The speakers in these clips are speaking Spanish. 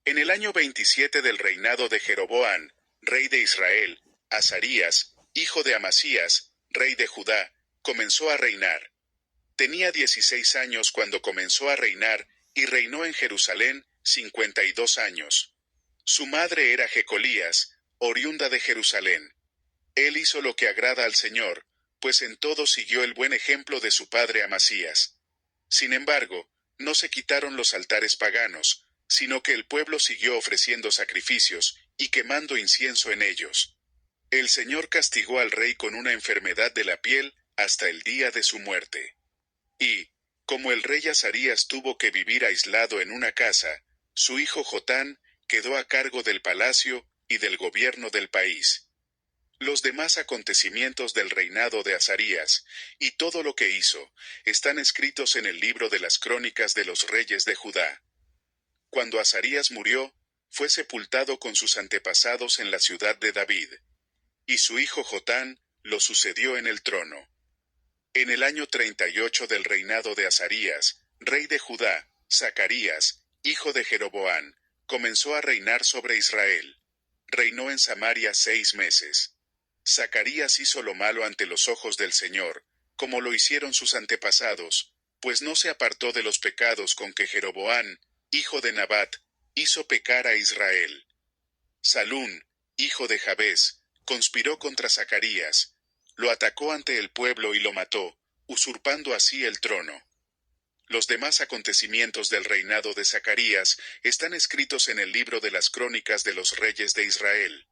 En el año 27 del reinado de Jeroboam, rey de Israel, Azarías, hijo de Amasías, rey de Judá, comenzó a reinar. Tenía 16 años cuando comenzó a reinar, y reinó en Jerusalén 52 años. Su madre era Jecolías, oriunda de Jerusalén. Él hizo lo que agrada al Señor, pues en todo siguió el buen ejemplo de su padre Amasías. Sin embargo, no se quitaron los altares paganos, sino que el pueblo siguió ofreciendo sacrificios y quemando incienso en ellos. El Señor castigó al rey con una enfermedad de la piel hasta el día de su muerte. Y, como el rey Azarías tuvo que vivir aislado en una casa, su hijo Jotán quedó a cargo del palacio y del gobierno del país. Los demás acontecimientos del reinado de Azarías, y todo lo que hizo, están escritos en el libro de las crónicas de los reyes de Judá. Cuando Azarías murió, fue sepultado con sus antepasados en la ciudad de David, y su hijo Jotán lo sucedió en el trono. En el año 38 del reinado de Azarías, rey de Judá, Zacarías, hijo de Jeroboam, comenzó a reinar sobre Israel. Reinó en Samaria 6 meses. Zacarías hizo lo malo ante los ojos del Señor, como lo hicieron sus antepasados, pues no se apartó de los pecados con que Jeroboam, hijo de Nabat, hizo pecar a Israel. Salún, hijo de Jabes, conspiró contra Zacarías, lo atacó ante el pueblo y lo mató, usurpando así el trono. Los demás acontecimientos del reinado de Zacarías están escritos en el libro de las crónicas de los reyes de Israel.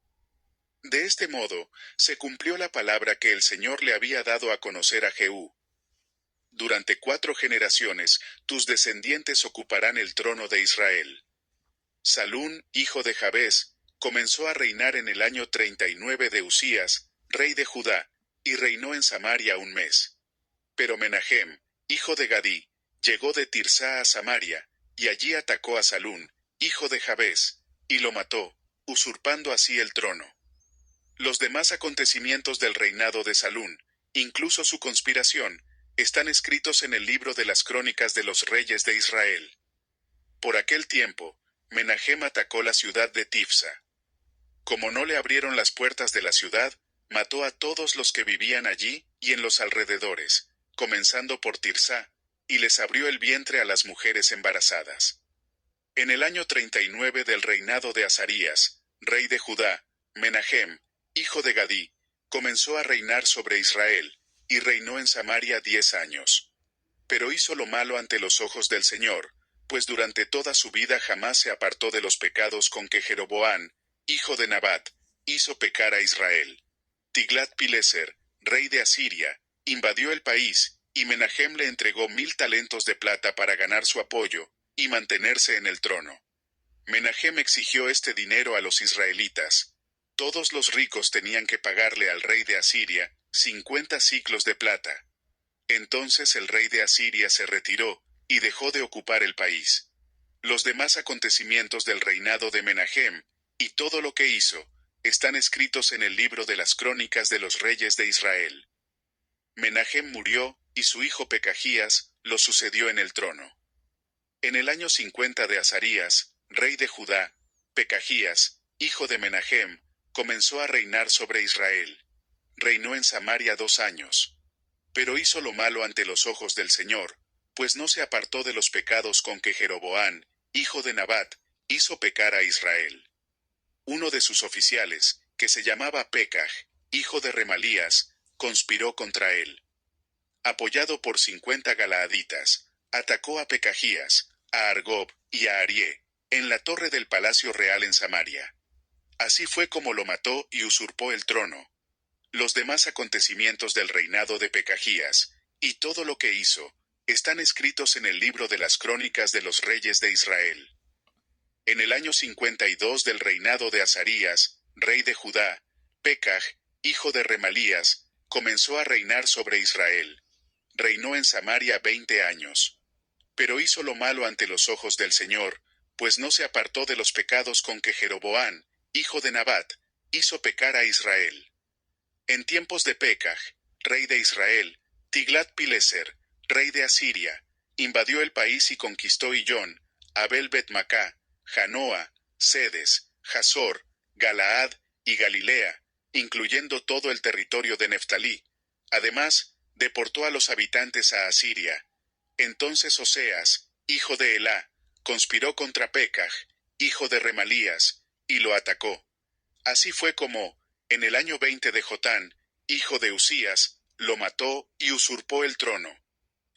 De este modo, se cumplió la palabra que el Señor le había dado a conocer a Jehú. Durante 4 generaciones, tus descendientes ocuparán el trono de Israel. Salún, hijo de Jabes, comenzó a reinar en el año 39 de Usías, rey de Judá, y reinó en Samaria 1 mes. Pero Menahem, hijo de Gadí, llegó de Tirsá a Samaria, y allí atacó a Salún, hijo de Jabes, y lo mató, usurpando así el trono. Los demás acontecimientos del reinado de Salún, incluso su conspiración, están escritos en el libro de las crónicas de los reyes de Israel. Por aquel tiempo, Menahem atacó la ciudad de Tifsa. Como no le abrieron las puertas de la ciudad, mató a todos los que vivían allí y en los alrededores, comenzando por Tirsá, y les abrió el vientre a las mujeres embarazadas. En el año 39 del reinado de Azarías, rey de Judá, Menahem, hijo de Gadí, comenzó a reinar sobre Israel, y reinó en Samaria 10 años. Pero hizo lo malo ante los ojos del Señor, pues durante toda su vida jamás se apartó de los pecados con que Jeroboam, hijo de Nabat, hizo pecar a Israel. Tiglat-Pileser, rey de Asiria, invadió el país, y Menahem le entregó 1000 talentos de plata para ganar su apoyo, y mantenerse en el trono. Menahem exigió este dinero a los israelitas. Todos los ricos tenían que pagarle al rey de Asiria 50 siclos de plata. Entonces el rey de Asiria se retiró, y dejó de ocupar el país. Los demás acontecimientos del reinado de Menahem, y todo lo que hizo, están escritos en el libro de las crónicas de los reyes de Israel. Menahem murió, y su hijo Pekajías lo sucedió en el trono. En el año 50 de Azarías, rey de Judá, Pekajías, hijo de Menahem, comenzó a reinar sobre Israel. Reinó en Samaria 2 años. Pero hizo lo malo ante los ojos del Señor, pues no se apartó de los pecados con que Jeroboam, hijo de Nabat, hizo pecar a Israel. Uno de sus oficiales, que se llamaba Pekaj, hijo de Remalías, conspiró contra él. Apoyado por 50 galaaditas, atacó a Pekajías, a Argob y a Arié, en la torre del palacio real en Samaria. Así fue como lo mató y usurpó el trono. Los demás acontecimientos del reinado de Pekajías, y todo lo que hizo, están escritos en el libro de las crónicas de los reyes de Israel. En el año 52 del reinado de Azarías, rey de Judá, Pekaj, hijo de Remalías, comenzó a reinar sobre Israel. Reinó en Samaria 20 años. Pero hizo lo malo ante los ojos del Señor, pues no se apartó de los pecados con que Jeroboam, hijo de Nabat, hizo pecar a Israel. En tiempos de Pekaj, rey de Israel, Tiglat-Pileser, rey de Asiria, invadió el país y conquistó Iyón, Abel-Bet-Macá, Janoa, Sedes, Jasor, Galaad y Galilea, incluyendo todo el territorio de Neftalí. Además, deportó a los habitantes a Asiria. Entonces Oseas, hijo de Elá, conspiró contra Pekaj, hijo de Remalías, y lo atacó. Así fue como, en el año 20 de Jotán, hijo de Usías, lo mató y usurpó el trono.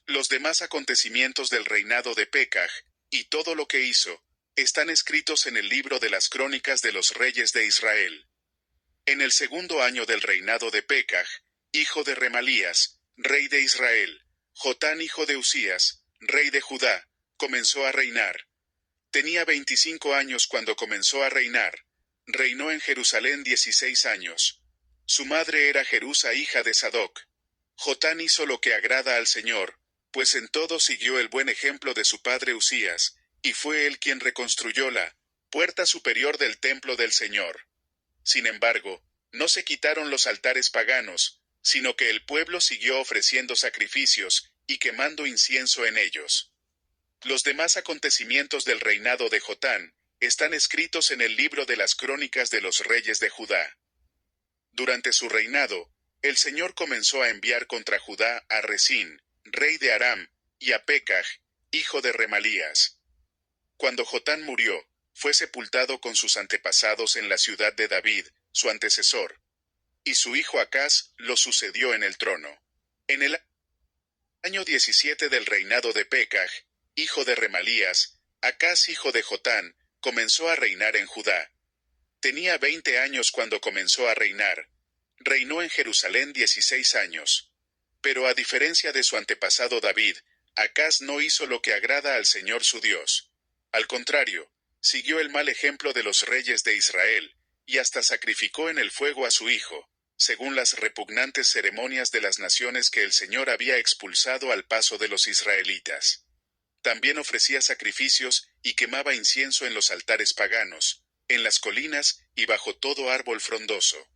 Los demás acontecimientos del reinado de Pekaj, y todo lo que hizo, están escritos en el libro de las crónicas de los reyes de Israel. En el segundo año del reinado de Pekaj, hijo de Remalías, rey de Israel, Jotán hijo de Usías, rey de Judá, comenzó a reinar. Tenía 25 años cuando comenzó a reinar. Reinó en Jerusalén 16 años. Su madre era Jerusa, hija de Sadoc. Jotán hizo lo que agrada al Señor, pues en todo siguió el buen ejemplo de su padre Usías, y fue él quien reconstruyó la puerta superior del templo del Señor. Sin embargo, no se quitaron los altares paganos, sino que el pueblo siguió ofreciendo sacrificios y quemando incienso en ellos. Los demás acontecimientos del reinado de Jotán están escritos en el libro de las crónicas de los reyes de Judá. Durante su reinado, el Señor comenzó a enviar contra Judá a Resín, rey de Aram, y a Pekaj, hijo de Remalías. Cuando Jotán murió, fue sepultado con sus antepasados en la ciudad de David, su antecesor, y su hijo Acaz lo sucedió en el trono. En el año 17 del reinado de Pekaj, hijo de Remalías, Acaz hijo de Jotán, comenzó a reinar en Judá. Tenía 20 años cuando comenzó a reinar. Reinó en Jerusalén 16 años. Pero a diferencia de su antepasado David, Acaz no hizo lo que agrada al Señor su Dios. Al contrario, siguió el mal ejemplo de los reyes de Israel, y hasta sacrificó en el fuego a su hijo, según las repugnantes ceremonias de las naciones que el Señor había expulsado al paso de los israelitas. También ofrecía sacrificios y quemaba incienso en los altares paganos, en las colinas y bajo todo árbol frondoso.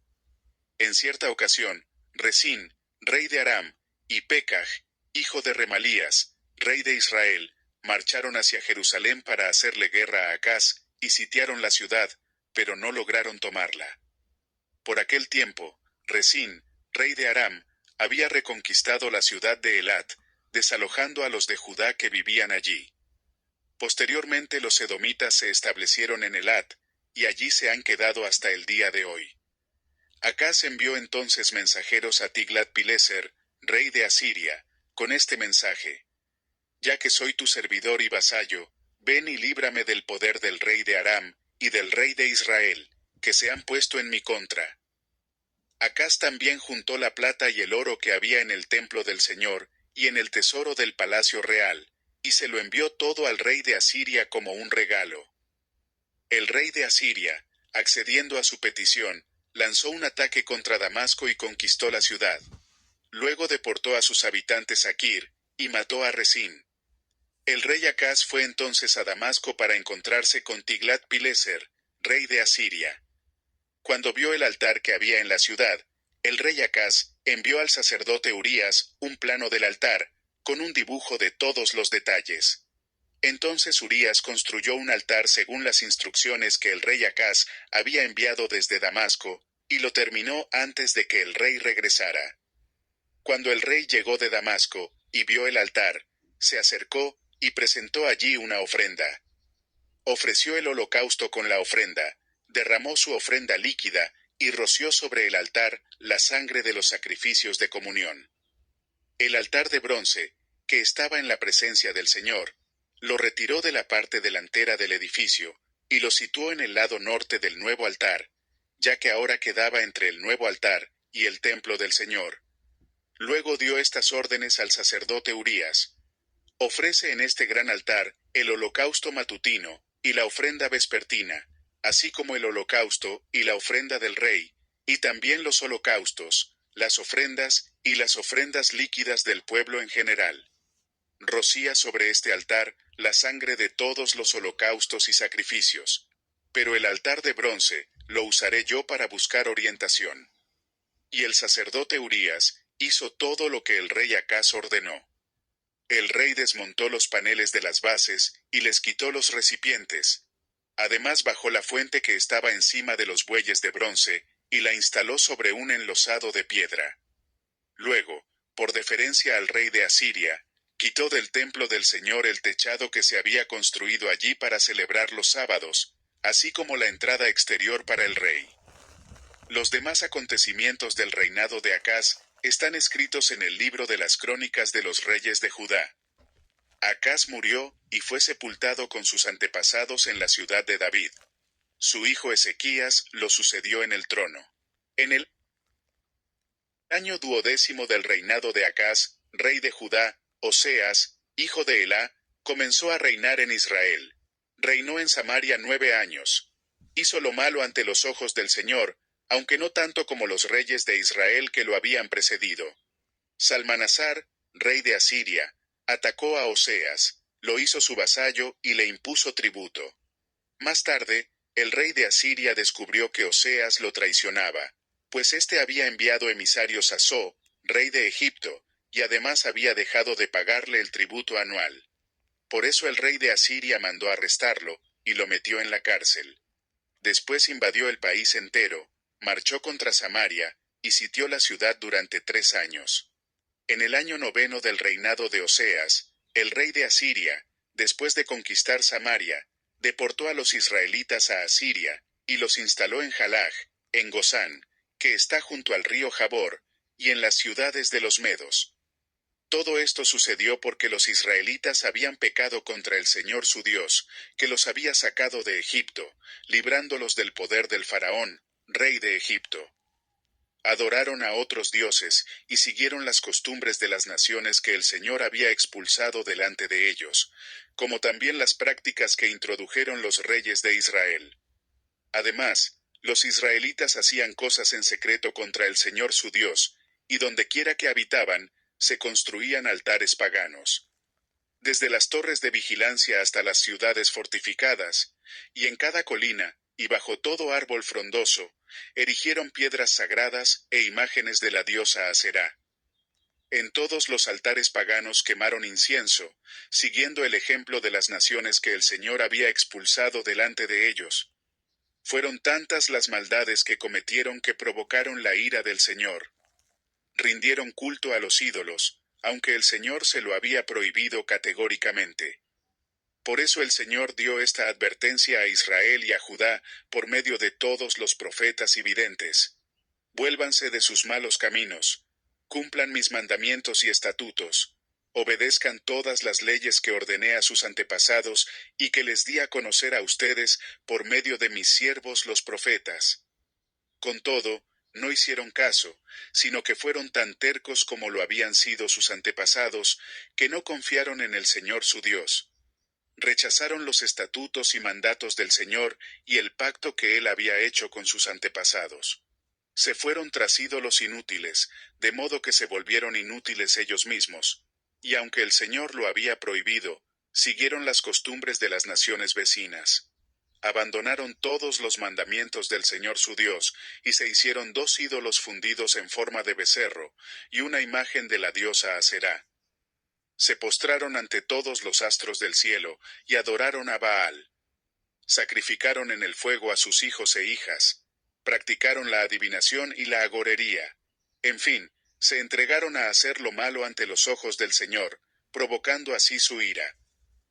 En cierta ocasión, Resín, rey de Aram, y Pekaj, hijo de Remalías, rey de Israel, marcharon hacia Jerusalén para hacerle guerra a Acaz, y sitiaron la ciudad, pero no lograron tomarla. Por aquel tiempo, Resín, rey de Aram, había reconquistado la ciudad de Elat, desalojando a los de Judá que vivían allí. Posteriormente los edomitas se establecieron en Elat, y allí se han quedado hasta el día de hoy. Acaz envió entonces mensajeros a Tiglat-Pileser, rey de Asiria, con este mensaje: ya que soy tu servidor y vasallo, ven y líbrame del poder del rey de Aram, y del rey de Israel, que se han puesto en mi contra. Acaz también juntó la plata y el oro que había en el templo del Señor, y en el tesoro del palacio real, y se lo envió todo al rey de Asiria como un regalo. El rey de Asiria, accediendo a su petición, lanzó un ataque contra Damasco y conquistó la ciudad. Luego deportó a sus habitantes a Kir, y mató a Resín. El rey Acaz fue entonces a Damasco para encontrarse con Tiglat-Pileser, rey de Asiria. Cuando vio el altar que había en la ciudad, el rey Acaz envió al sacerdote Urías un plano del altar, con un dibujo de todos los detalles. Entonces Urías construyó un altar según las instrucciones que el rey Acaz había enviado desde Damasco, y lo terminó antes de que el rey regresara. Cuando el rey llegó de Damasco, y vio el altar, se acercó, y presentó allí una ofrenda. Ofreció el holocausto con la ofrenda, derramó su ofrenda líquida, y roció sobre el altar la sangre de los sacrificios de comunión. El altar de bronce, que estaba en la presencia del Señor, lo retiró de la parte delantera del edificio, y lo situó en el lado norte del nuevo altar, ya que ahora quedaba entre el nuevo altar y el templo del Señor. Luego dio estas órdenes al sacerdote Urías: ofrece en este gran altar el holocausto matutino y la ofrenda vespertina, así como el holocausto y la ofrenda del rey, y también los holocaustos, las ofrendas y las ofrendas líquidas del pueblo en general. Rocía sobre este altar la sangre de todos los holocaustos y sacrificios. Pero el altar de bronce lo usaré yo para buscar orientación. Y el sacerdote Urías hizo todo lo que el rey Acaz ordenó. El rey desmontó los paneles de las bases y les quitó los recipientes. Además bajó la fuente que estaba encima de los bueyes de bronce, y la instaló sobre un enlosado de piedra. Luego, por deferencia al rey de Asiria, quitó del templo del Señor el techado que se había construido allí para celebrar los sábados, así como la entrada exterior para el rey. Los demás acontecimientos del reinado de Acaz están escritos en el libro de las crónicas de los reyes de Judá. Acaz murió y fue sepultado con sus antepasados en la ciudad de David. Su hijo Ezequías lo sucedió en el trono. En el año 12º del reinado de Acaz, rey de Judá, Oseas, hijo de Elá, comenzó a reinar en Israel. Reinó en Samaria 9 años. Hizo lo malo ante los ojos del Señor, aunque no tanto como los reyes de Israel que lo habían precedido. Salmanasar, rey de Asiria, atacó a Oseas, lo hizo su vasallo y le impuso tributo. Más tarde, el rey de Asiria descubrió que Oseas lo traicionaba, pues éste había enviado emisarios a So, rey de Egipto, y además había dejado de pagarle el tributo anual. Por eso el rey de Asiria mandó arrestarlo, y lo metió en la cárcel. Después invadió el país entero, marchó contra Samaria, y sitió la ciudad durante 3 años. En el año 9 del reinado de Oseas, el rey de Asiria, después de conquistar Samaria, deportó a los israelitas a Asiria, y los instaló en Jalaj, en Gozán, que está junto al río Jabor, y en las ciudades de los medos. Todo esto sucedió porque los israelitas habían pecado contra el Señor su Dios, que los había sacado de Egipto, librándolos del poder del faraón, rey de Egipto. Adoraron a otros dioses, y siguieron las costumbres de las naciones que el Señor había expulsado delante de ellos, como también las prácticas que introdujeron los reyes de Israel. Además, los israelitas hacían cosas en secreto contra el Señor su Dios, y dondequiera que habitaban, se construían altares paganos. Desde las torres de vigilancia hasta las ciudades fortificadas, y en cada colina, y bajo todo árbol frondoso, erigieron piedras sagradas e imágenes de la diosa Aserá. En todos los altares paganos quemaron incienso, siguiendo el ejemplo de las naciones que el Señor había expulsado delante de ellos. Fueron tantas las maldades que cometieron que provocaron la ira del Señor. Rindieron culto a los ídolos, aunque el Señor se lo había prohibido categóricamente. Por eso el Señor dio esta advertencia a Israel y a Judá por medio de todos los profetas y videntes. Vuélvanse de sus malos caminos, cumplan mis mandamientos y estatutos, obedezcan todas las leyes que ordené a sus antepasados y que les di a conocer a ustedes por medio de mis siervos los profetas. Con todo, no hicieron caso, sino que fueron tan tercos como lo habían sido sus antepasados, que no confiaron en el Señor su Dios. Rechazaron los estatutos y mandatos del Señor y el pacto que Él había hecho con sus antepasados. Se fueron tras ídolos inútiles, de modo que se volvieron inútiles ellos mismos, y aunque el Señor lo había prohibido, siguieron las costumbres de las naciones vecinas. Abandonaron todos los mandamientos del Señor su Dios, y se hicieron 2 ídolos fundidos en forma de becerro, y una imagen de la diosa Aserá. Se postraron ante todos los astros del cielo, y adoraron a Baal. Sacrificaron en el fuego a sus hijos e hijas. Practicaron la adivinación y la agorería. En fin, se entregaron a hacer lo malo ante los ojos del Señor, provocando así su ira.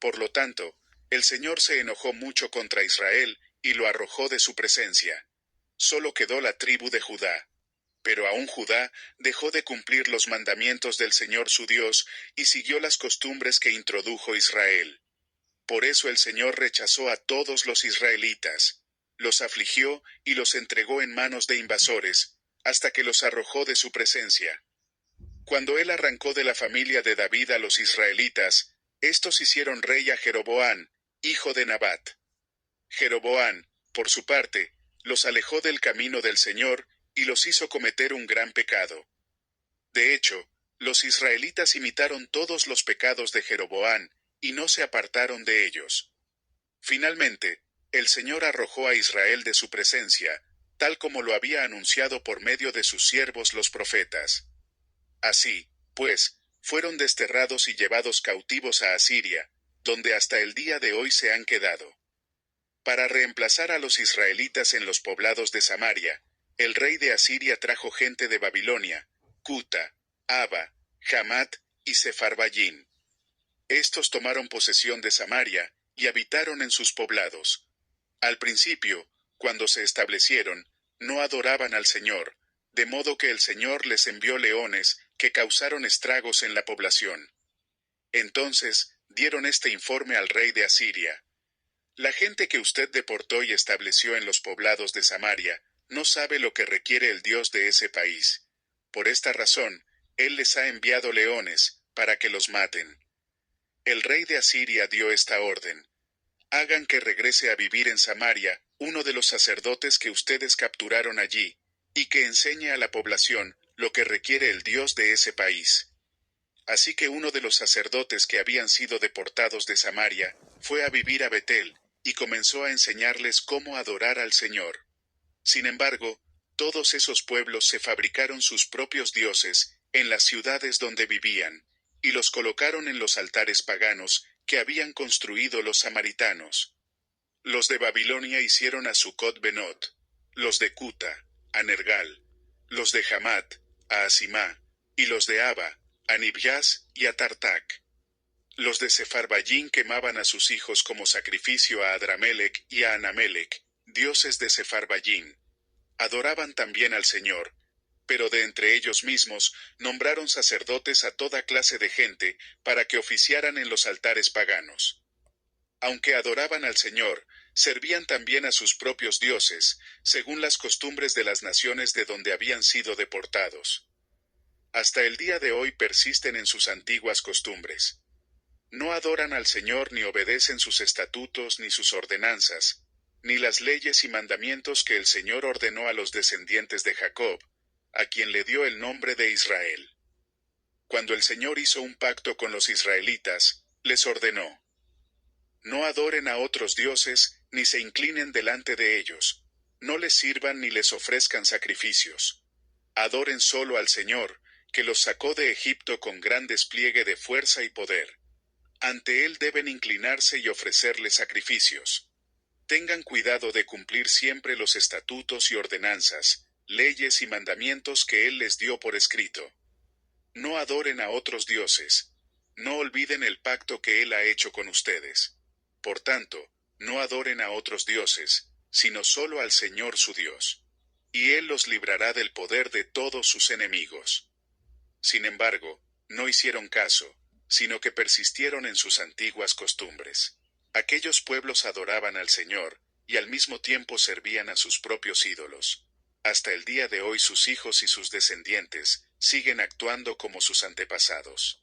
Por lo tanto, el Señor se enojó mucho contra Israel y lo arrojó de su presencia. Solo quedó la tribu de Judá. Pero aún Judá dejó de cumplir los mandamientos del Señor su Dios y siguió las costumbres que introdujo Israel. Por eso el Señor rechazó a todos los israelitas, los afligió y los entregó en manos de invasores, hasta que los arrojó de su presencia. Cuando él arrancó de la familia de David a los israelitas, estos hicieron rey a Jeroboam, hijo de Nabat. Jeroboam, por su parte, los alejó del camino del Señor y los hizo cometer un gran pecado. De hecho, los israelitas imitaron todos los pecados de Jeroboam, y no se apartaron de ellos. Finalmente, el Señor arrojó a Israel de su presencia, tal como lo había anunciado por medio de sus siervos los profetas. Así, pues, fueron desterrados y llevados cautivos a Asiria, donde hasta el día de hoy se han quedado. Para reemplazar a los israelitas en los poblados de Samaria, el rey de Asiria trajo gente de Babilonia, Cuta, Aba, Hamat y Sefarvayim. Estos tomaron posesión de Samaria y habitaron en sus poblados. Al principio, cuando se establecieron, no adoraban al Señor, de modo que el Señor les envió leones que causaron estragos en la población. Entonces dieron este informe al rey de Asiria: la gente que usted deportó y estableció en los poblados de Samaria no sabe lo que requiere el Dios de ese país. Por esta razón, Él les ha enviado leones, para que los maten. El rey de Asiria dio esta orden: hagan que regrese a vivir en Samaria uno de los sacerdotes que ustedes capturaron allí, y que enseñe a la población lo que requiere el Dios de ese país. Así que uno de los sacerdotes que habían sido deportados de Samaria fue a vivir a Betel, y comenzó a enseñarles cómo adorar al Señor. Sin embargo, todos esos pueblos se fabricaron sus propios dioses en las ciudades donde vivían, y los colocaron en los altares paganos que habían construido los samaritanos. Los de Babilonia hicieron a Sucot Benot, los de Cuta, a Nergal, los de Hamat, a Asimá, y los de Aba, a Nibjaz y a Tartac. Los de Sefarvayim quemaban a sus hijos como sacrificio a Adramelech y a Anamelech, dioses de Sefarvayim. Adoraban también al Señor, pero de entre ellos mismos nombraron sacerdotes a toda clase de gente para que oficiaran en los altares paganos. Aunque adoraban al Señor, servían también a sus propios dioses, según las costumbres de las naciones de donde habían sido deportados. Hasta el día de hoy persisten en sus antiguas costumbres. No adoran al Señor ni obedecen sus estatutos ni sus ordenanzas, ni las leyes y mandamientos que el Señor ordenó a los descendientes de Jacob, a quien le dio el nombre de Israel. Cuando el Señor hizo un pacto con los israelitas, les ordenó: no adoren a otros dioses, ni se inclinen delante de ellos, no les sirvan ni les ofrezcan sacrificios. Adoren solo al Señor, que los sacó de Egipto con gran despliegue de fuerza y poder. Ante Él deben inclinarse y ofrecerle sacrificios. Tengan cuidado de cumplir siempre los estatutos y ordenanzas, leyes y mandamientos que Él les dio por escrito. No adoren a otros dioses. No olviden el pacto que Él ha hecho con ustedes. Por tanto, no adoren a otros dioses, sino solo al Señor su Dios. Y Él los librará del poder de todos sus enemigos. Sin embargo, no hicieron caso, sino que persistieron en sus antiguas costumbres. Aquellos pueblos adoraban al Señor, y al mismo tiempo servían a sus propios ídolos. Hasta el día de hoy sus hijos y sus descendientes siguen actuando como sus antepasados.